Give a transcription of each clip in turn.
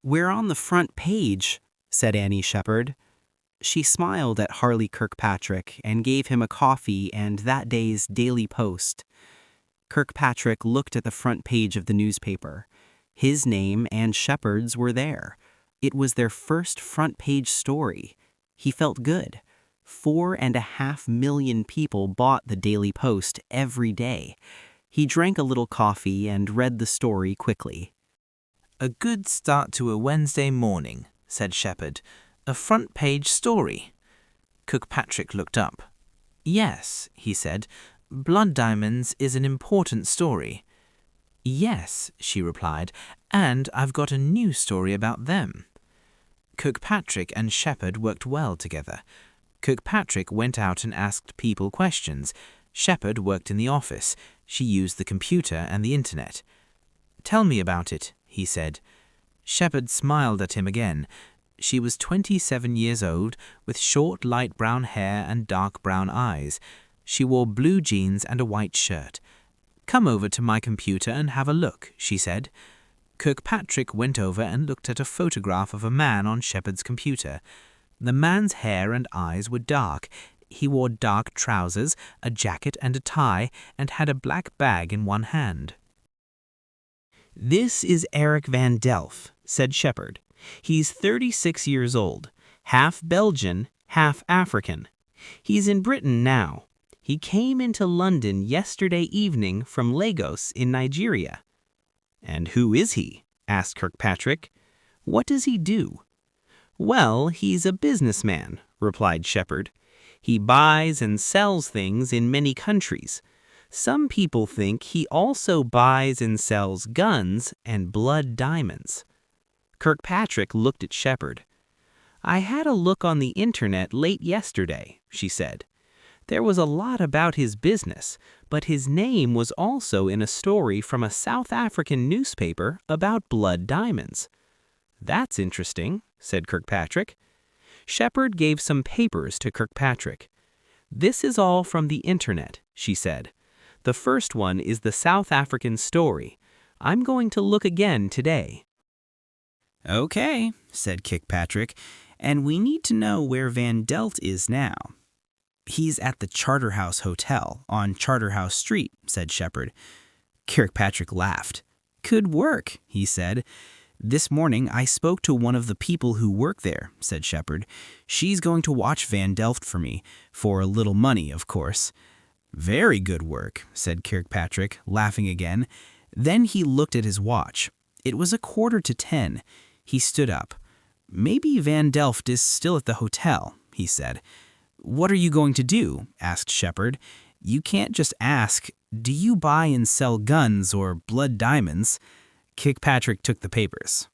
"We're on the front page," said Annie Shepherd. She smiled at Harley Kirkpatrick and gave him a coffee and that day's Daily Post. Kirkpatrick looked at the front page of the newspaper. His name and Shepherd's were there. It was their first front page story. He felt good. 4.5 million people bought the Daily Post every day. He drank a little coffee and read the story quickly. "A good start to a Wednesday morning," said Shepherd. "A front-page story." Kirkpatrick looked up. "Yes," he said, "Blood Diamonds is an important story." "Yes," she replied, "and I've got a new story about them." Kirkpatrick and Shepherd worked well together. Kirkpatrick went out and asked people questions. Shepherd worked in the office. She used the computer and the internet. "Tell me about it," he said. Shepherd smiled at him again. She was 27 years old, with short light brown hair and dark brown eyes. She wore blue jeans and a white shirt. "Come over to my computer and have a look," she said. Kirkpatrick went over and looked at a photograph of a man on Shepherd's computer. The man's hair and eyes were dark. He wore dark trousers, a jacket and a tie, and had a black bag in one hand. "This is Eric Van Delft," said Shepherd. "He's 36 years old, half Belgian, half African. He's in Britain now. He came into London yesterday evening from Lagos in Nigeria." "And who is he?" asked Kirkpatrick. "What does he do?" "Well, he's a businessman," replied Shepherd. "He buys and sells things in many countries. Some people think he also buys and sells guns and blood diamonds." Kirkpatrick looked at Shepherd. "I had a look on the internet late yesterday," she said. "There was a lot about his business, but his name was also in a story from a South African newspaper about blood diamonds." "That's interesting," said Kirkpatrick. Shepherd gave some papers to Kirkpatrick. "This is all from the internet," she said. "The first one is the South African story. I'm going to look again today." "Okay," said Kirkpatrick, "and we need to know where Van Delft is now." "He's at the Charterhouse Hotel on Charterhouse Street," said Shepherd. Kirkpatrick laughed. "Good work," he said. "This morning I spoke to one of the people who work there," said Shepherd. "She's going to watch Van Delft for me, for a little money, of course." "Very good work," said Kirkpatrick, laughing again. Then he looked at his watch. It was 9:45. He stood up. "Maybe Van Delft is still at the hotel," he said. "What are you going to do?" asked Shepherd. "You can't just ask, 'Do you buy and sell guns or blood diamonds?'" Kirkpatrick took the papers.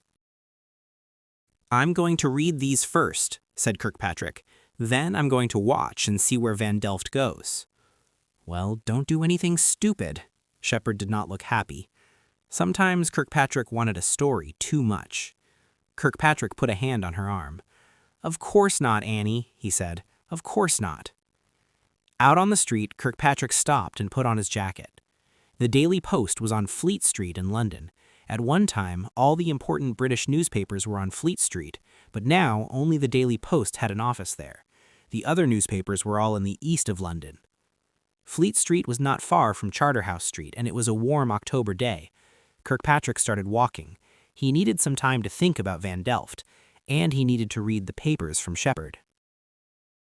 "I'm going to read these first," said Kirkpatrick. "Then I'm going to watch and see where Van Delft goes." "Well, don't do anything stupid." Shepherd did not look happy. Sometimes Kirkpatrick wanted a story too much. Kirkpatrick put a hand on her arm. "Of course not, Annie," he said. "Of course not." Out on the street, Kirkpatrick stopped and put on his jacket. The Daily Post was on Fleet Street in London. At one time, all the important British newspapers were on Fleet Street, but now only the Daily Post had an office there. The other newspapers were all in the east of London. Fleet Street was not far from Charterhouse Street, and it was a warm October day. Kirkpatrick started walking. He needed some time to think about Van Delft, and he needed to read the papers from Shepherd.